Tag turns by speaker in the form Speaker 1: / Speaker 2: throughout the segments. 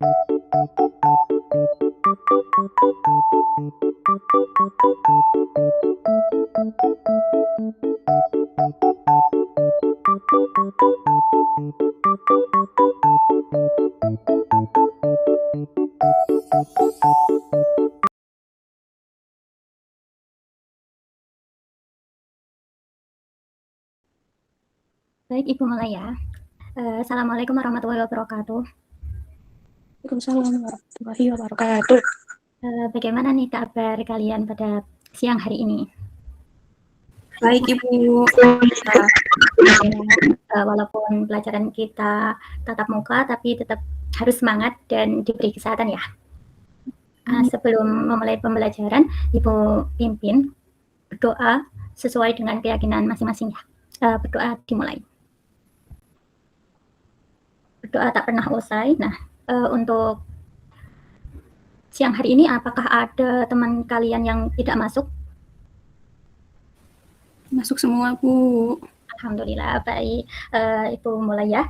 Speaker 1: Baik, Ibu mulai ya. Assalamualaikum warahmatullahi wabarakatuh.
Speaker 2: Waalaikumsalam warahmatullahi wabarakatuh.
Speaker 1: Bagaimana nih kabar kalian pada siang hari ini?
Speaker 2: Baik, Ibu.
Speaker 1: Walaupun pelajaran kita tatap muka, tapi tetap harus semangat dan diberi kesehatan ya. Sebelum memulai pembelajaran, Ibu pimpin berdoa sesuai dengan keyakinan masing-masing ya. Berdoa dimulai. Berdoa tak pernah usai. Nah, untuk siang hari ini apakah ada teman kalian yang tidak masuk?
Speaker 2: Masuk semua, Bu.
Speaker 1: Alhamdulillah, baik. Ibu mulai ya.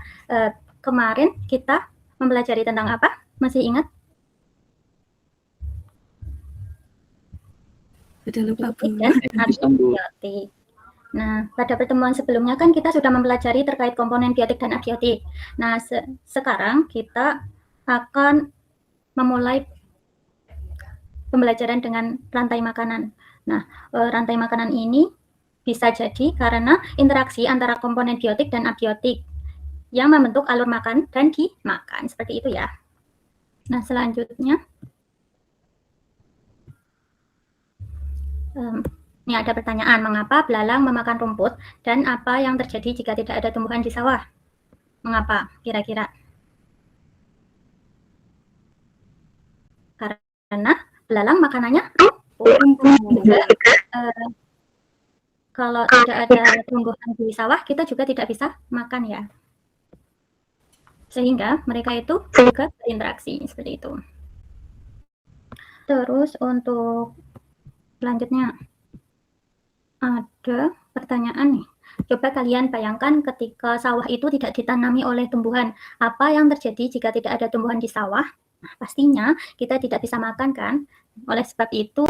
Speaker 1: Kemarin kita mempelajari tentang apa? Masih ingat?
Speaker 2: Sudah lupa, Bu.
Speaker 1: Dan abiotik. Nah, pada pertemuan sebelumnya kan kita sudah mempelajari terkait komponen biotik dan abiotik. Nah, sekarang kita akan memulai pembelajaran dengan rantai makanan. Nah, rantai makanan ini bisa jadi karena interaksi antara komponen biotik dan abiotik yang membentuk alur makan dan dimakan. Seperti itu ya. Nah, selanjutnya ini ada pertanyaan, mengapa belalang memakan rumput dan apa yang terjadi jika tidak ada tumbuhan di sawah? Mengapa kira-kira? Karena belalang makanannya rumput. Kalau tidak ada tumbuhan di sawah, kita juga tidak bisa makan ya. Sehingga mereka itu juga berinteraksi seperti itu. Terus untuk selanjutnya ada pertanyaan nih. Coba kalian bayangkan ketika sawah itu tidak ditanami oleh tumbuhan. Apa yang terjadi jika tidak ada tumbuhan di sawah? Nah, pastinya kita tidak bisa makan kan? Oleh sebab itu,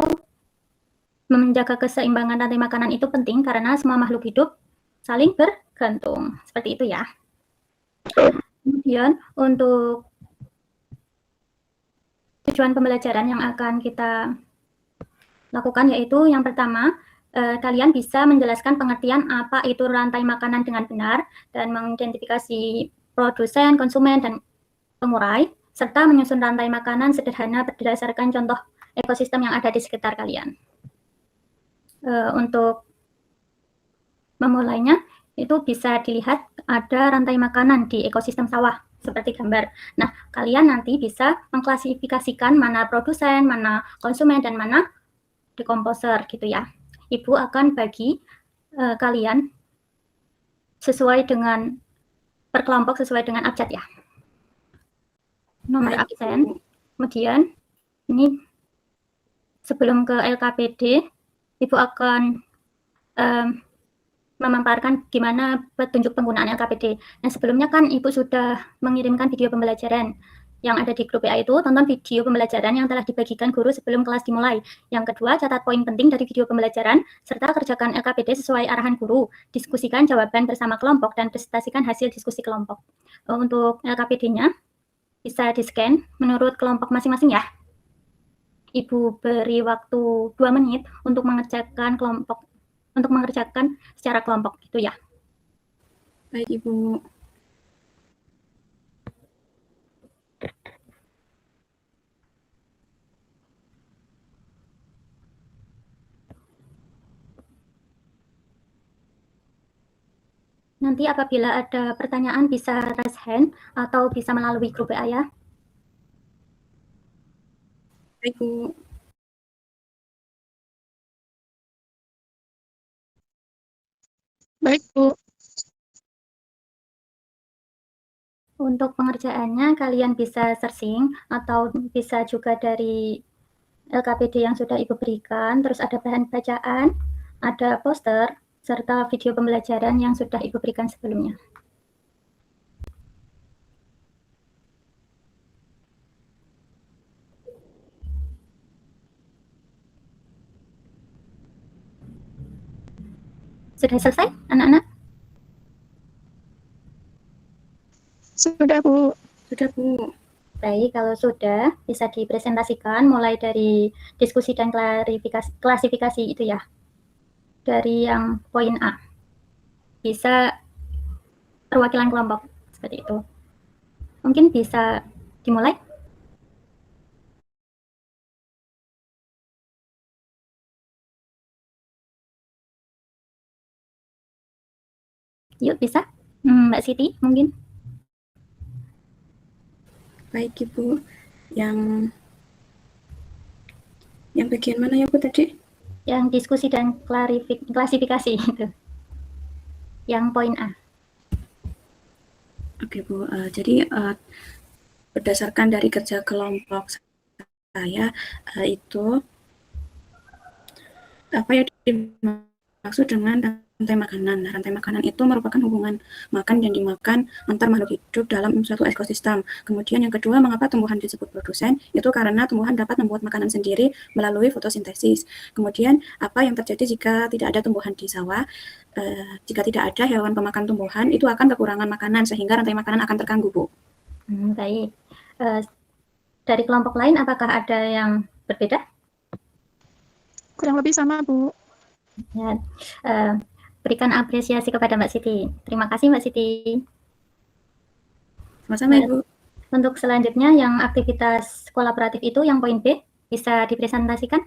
Speaker 1: menjaga keseimbangan rantai makanan itu penting karena semua makhluk hidup saling bergantung. Seperti itu ya. Kemudian untuk tujuan pembelajaran yang akan kita lakukan yaitu yang pertama, kalian bisa menjelaskan pengertian apa itu rantai makanan dengan benar dan mengidentifikasi produsen, konsumen, dan pengurai, serta menyusun rantai makanan sederhana berdasarkan contoh ekosistem yang ada di sekitar kalian. Untuk memulainya, itu bisa dilihat ada rantai makanan di ekosistem sawah, seperti gambar. Nah, kalian nanti bisa mengklasifikasikan mana produsen, mana konsumen, dan mana dekomposer gitu ya. Ibu akan bagi kalian sesuai dengan per kelompok sesuai dengan abjad ya. Nomor absen. Kemudian ini sebelum ke LKPD, Ibu akan memaparkan gimana petunjuk penggunaan LKPD. Nah, sebelumnya kan Ibu sudah mengirimkan video pembelajaran yang ada di grup WA itu, tonton video pembelajaran yang telah dibagikan guru sebelum kelas dimulai. Yang kedua, catat poin penting dari video pembelajaran, serta kerjakan LKPD sesuai arahan guru. Diskusikan jawaban bersama kelompok dan presentasikan hasil diskusi kelompok. Untuk LKPD-nya, bisa di-scan menurut kelompok masing-masing ya. Ibu beri waktu 2 menit untuk mengerjakan secara kelompok, gitu ya.
Speaker 2: Baik, Ibu.
Speaker 1: Nanti apabila ada pertanyaan bisa raise hand atau bisa melalui grup WA ya.
Speaker 2: Baik, Bu.
Speaker 3: Baik, Bu.
Speaker 1: Untuk pengerjaannya kalian bisa searching atau bisa juga dari LKPD yang sudah Ibu berikan, terus ada bahan bacaan, ada poster, serta video pembelajaran yang sudah Ibu berikan sebelumnya. Sudah selesai, anak-anak?
Speaker 2: Sudah, Bu. Sudah, Bu.
Speaker 1: Baik, kalau sudah, bisa dipresentasikan mulai dari diskusi dan klasifikasi itu ya. Dari yang poin A. Bisa perwakilan kelompok, seperti itu. Mungkin bisa dimulai. Yuk, bisa. Mbak Siti, mungkin.
Speaker 2: Baik, Ibu. Yang bagian mana ya, Bu, tadi?
Speaker 1: Yang diskusi dan klasifikasi itu. Yang poin A.
Speaker 2: Oke, Bu. Jadi berdasarkan dari kerja kelompok saya itu apa yang dimaksud dengan rantai makanan. Rantai makanan itu merupakan hubungan makan yang dimakan antar makhluk hidup dalam suatu ekosistem. Kemudian yang kedua, mengapa tumbuhan disebut produsen? Itu karena tumbuhan dapat membuat makanan sendiri melalui fotosintesis. Kemudian apa yang terjadi jika tidak ada tumbuhan di sawah? Jika tidak ada hewan pemakan tumbuhan, itu akan kekurangan makanan sehingga rantai makanan akan terganggu, Bu.
Speaker 1: Baik. Dari kelompok lain, apakah ada yang berbeda?
Speaker 2: Kurang lebih sama, Bu.
Speaker 1: Ya, berikan apresiasi kepada Mbak Siti. Terima kasih, Mbak Siti.
Speaker 2: Sama-sama, Ibu.
Speaker 1: Untuk selanjutnya, yang aktivitas kolaboratif itu, yang poin B, bisa dipresentasikan?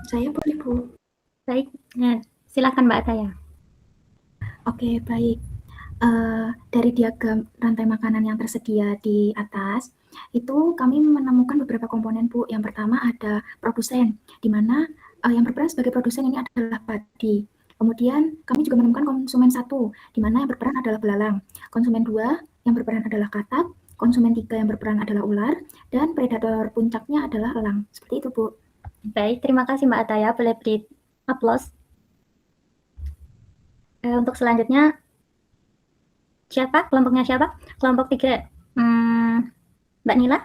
Speaker 3: Saya boleh, Bu.
Speaker 1: Baik, silakan Mbak Ataya.
Speaker 3: Oke, baik. Dari diagram rantai makanan yang tersedia di atas, itu kami menemukan beberapa komponen, Bu. Yang pertama ada produsen, di mana yang berperan sebagai produsen ini adalah padi. Kemudian kami juga menemukan konsumen 1, di mana yang berperan adalah belalang. Konsumen 2 yang berperan adalah katak, konsumen 3 yang berperan adalah ular, dan predator puncaknya adalah elang. Seperti itu, Bu.
Speaker 1: Baik, terima kasih Mbak Ataya. Boleh beri aplaus. Untuk selanjutnya, siapa? Kelompoknya siapa? Kelompok 3. Mbak Nila?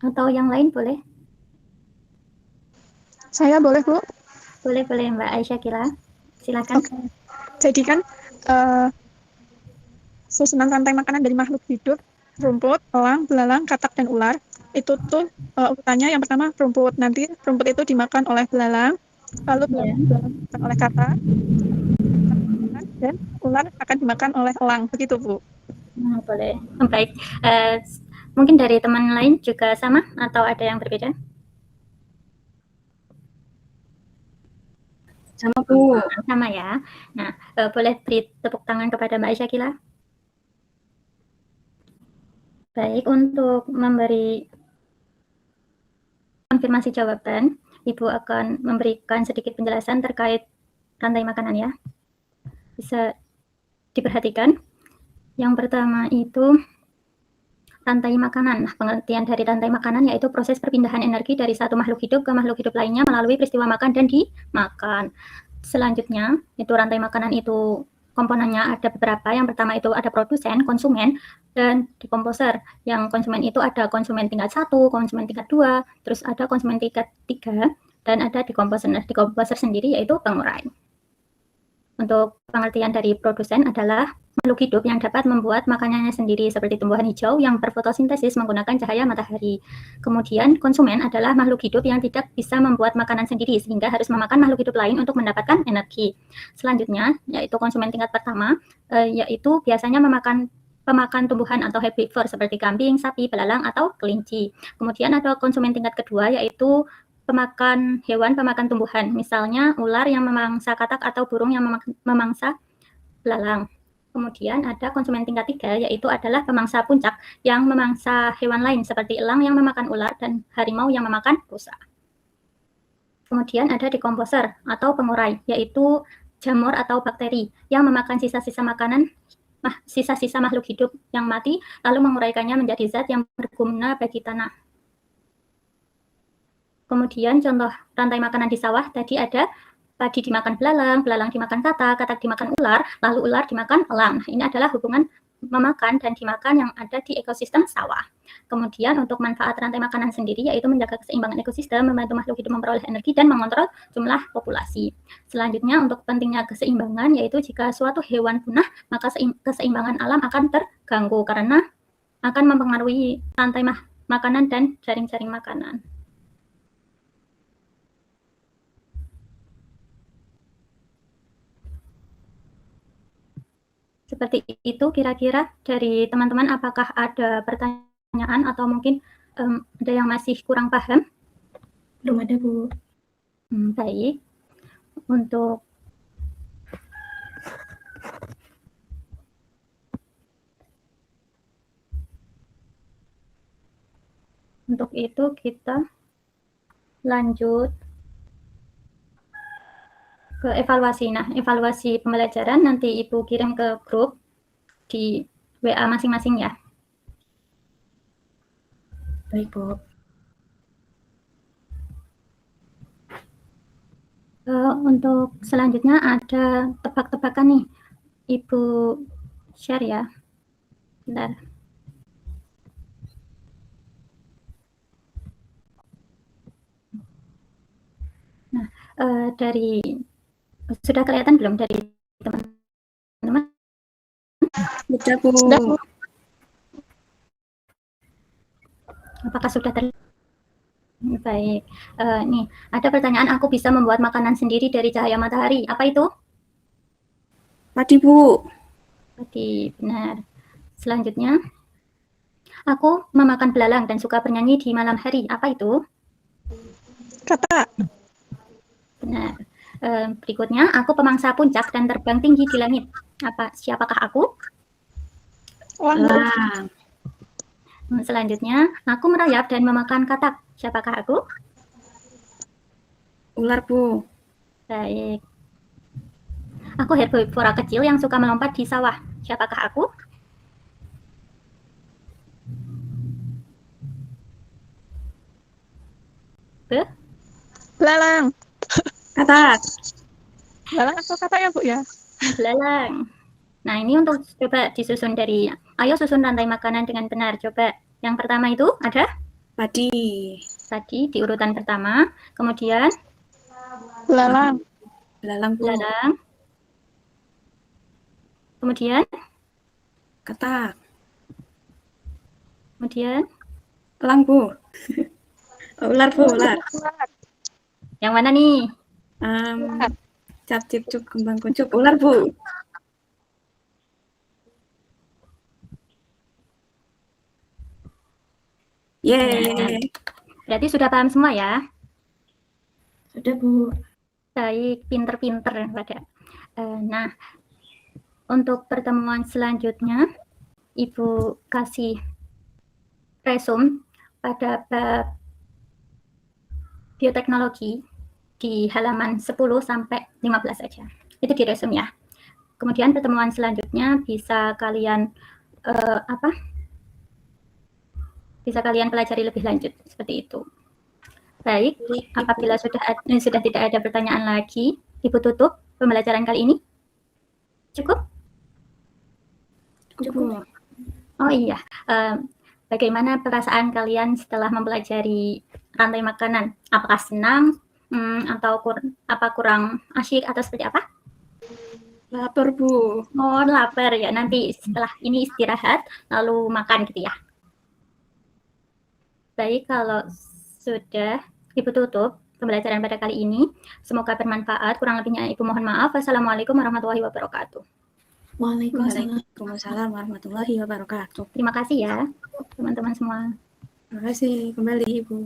Speaker 1: Atau yang lain boleh?
Speaker 4: Saya boleh, Bu?
Speaker 1: Boleh, Mbak Aisyah Kila. Silakan.
Speaker 4: Oke. Jadi kan susunan rantai makanan dari makhluk hidup, rumput, elang, belalang, katak, dan ular, itu tuh urutannya yang pertama rumput. Nanti rumput itu dimakan oleh belalang, lalu belalang dimakan oleh katak, dan ular akan dimakan oleh elang. Begitu, Bu.
Speaker 1: Boleh. Baik. Mungkin dari teman lain juga sama atau ada yang berbeda?
Speaker 2: Sama, Bu.
Speaker 1: Sama ya. Nah, boleh beri tepuk tangan kepada Mbak Aisyah Kila. Baik, untuk memberi konfirmasi jawaban, Ibu akan memberikan sedikit penjelasan terkait rantai makanan ya. Bisa diperhatikan. Yang pertama itu rantai makanan. Nah, pengertian dari rantai makanan yaitu proses perpindahan energi dari satu makhluk hidup ke makhluk hidup lainnya melalui peristiwa makan dan dimakan. Selanjutnya, itu rantai makanan itu komponennya ada beberapa. Yang pertama itu ada produsen, konsumen, dan dekomposer. Yang konsumen itu ada konsumen tingkat 1, konsumen tingkat 2, terus ada konsumen tingkat 3, dan ada dekomposer. Nah, dekomposer sendiri yaitu pengurai. Untuk pengertian dari produsen adalah makhluk hidup yang dapat membuat makanannya sendiri seperti tumbuhan hijau yang berfotosintesis menggunakan cahaya matahari. Kemudian konsumen adalah makhluk hidup yang tidak bisa membuat makanan sendiri sehingga harus memakan makhluk hidup lain untuk mendapatkan energi. Selanjutnya yaitu konsumen tingkat pertama, yaitu biasanya pemakan tumbuhan atau herbivore seperti kambing, sapi, belalang, atau kelinci. Kemudian ada konsumen tingkat kedua yaitu pemakan hewan, pemakan tumbuhan, misalnya ular yang memangsa katak atau burung yang memangsa belalang. Kemudian ada konsumen tingkat 3 yaitu adalah pemangsa puncak yang memangsa hewan lain seperti elang yang memakan ular dan harimau yang memakan rusa. Kemudian ada dekomposer atau pengurai, yaitu jamur atau bakteri yang memakan sisa-sisa makanan, sisa-sisa makhluk hidup yang mati, lalu menguraikannya menjadi zat yang berguna bagi tanah. Kemudian contoh rantai makanan di sawah tadi ada padi dimakan belalang, belalang dimakan katak, katak dimakan ular, lalu ular dimakan elang. Nah, ini adalah hubungan memakan dan dimakan yang ada di ekosistem sawah. Kemudian untuk manfaat rantai makanan sendiri yaitu menjaga keseimbangan ekosistem, membantu makhluk hidup memperoleh energi dan mengontrol jumlah populasi. Selanjutnya untuk pentingnya keseimbangan yaitu jika suatu hewan punah maka keseimbangan alam akan terganggu karena akan mempengaruhi rantai makanan dan jaring-jaring makanan. Seperti itu kira-kira dari teman-teman, apakah ada pertanyaan atau mungkin ada yang masih kurang paham?
Speaker 3: Belum ada, Bu.
Speaker 1: Baik. Untuk itu kita lanjut ke evaluasi. Nah, evaluasi pembelajaran nanti Ibu kirim ke grup di WA masing-masing ya.
Speaker 3: Baik, Bu.
Speaker 1: Untuk selanjutnya ada tebak-tebakan nih. Ibu share ya. Bentar. Nah, dari sudah kelihatan belum dari teman-teman?
Speaker 2: Sudah, Bu.
Speaker 4: Sudah, Bu.
Speaker 1: Apakah sudah Baik. Nih, ada pertanyaan, aku bisa membuat makanan sendiri dari cahaya matahari. Apa itu?
Speaker 2: Padi, Bu.
Speaker 1: Padi, benar. Selanjutnya, aku memakan belalang dan suka bernyanyi di malam hari. Apa itu?
Speaker 4: Katak.
Speaker 1: Benar. Berikutnya, aku pemangsa puncak dan terbang tinggi di langit. Siapakah aku?
Speaker 2: Elang.
Speaker 1: Selanjutnya, aku merayap dan memakan katak. Siapakah aku?
Speaker 2: Ular, Bu.
Speaker 1: Baik. Aku herbivora kecil yang suka melompat di sawah. Siapakah aku?
Speaker 4: Belalang.
Speaker 2: Katak.
Speaker 4: Belalang atau katak ya, Bu ya?
Speaker 1: Belalang. Nah, ini untuk coba disusun dari, ayo susun rantai makanan dengan benar. Coba yang pertama itu ada?
Speaker 2: Padi.
Speaker 1: Tadi di urutan pertama. Kemudian?
Speaker 4: Belalang.
Speaker 2: Belalang, Bu.
Speaker 1: Belalang. Kemudian?
Speaker 2: Katak.
Speaker 1: Kemudian?
Speaker 2: Elang, Bu. Ular, Bu. Ular.
Speaker 1: Yang mana nih?
Speaker 2: Cap, cip, cup, kembang kucup. Ular, Bu. Yeay.
Speaker 1: Berarti sudah paham semua ya?
Speaker 3: Sudah, Bu.
Speaker 1: Baik, pinter-pinter pada. Nah, untuk pertemuan selanjutnya, Ibu kasih resume pada bab bioteknologi di halaman 10 sampai 15 saja. Itu di resume ya. Kemudian pertemuan selanjutnya bisa kalian bisa kalian pelajari lebih lanjut seperti itu. Baik, apabila sudah tidak ada pertanyaan lagi, Ibu tutup pembelajaran kali ini. Cukup?
Speaker 2: Cukup.
Speaker 1: Oh iya, bagaimana perasaan kalian setelah mempelajari rantai makanan? Apakah senang atau kurang asyik atau seperti apa?
Speaker 2: Lapar, Bu.
Speaker 1: Oh, lapar ya. Nanti setelah ini istirahat, lalu makan gitu ya. Baik, kalau sudah Ibu tutup pembelajaran pada kali ini. Semoga bermanfaat. Kurang lebihnya Ibu mohon maaf. Wassalamualaikum warahmatullahi wabarakatuh.
Speaker 2: Waalaikumsalam warahmatullahi wabarakatuh.
Speaker 1: Terima kasih ya, teman-teman semua.
Speaker 2: Terima kasih kembali, Ibu.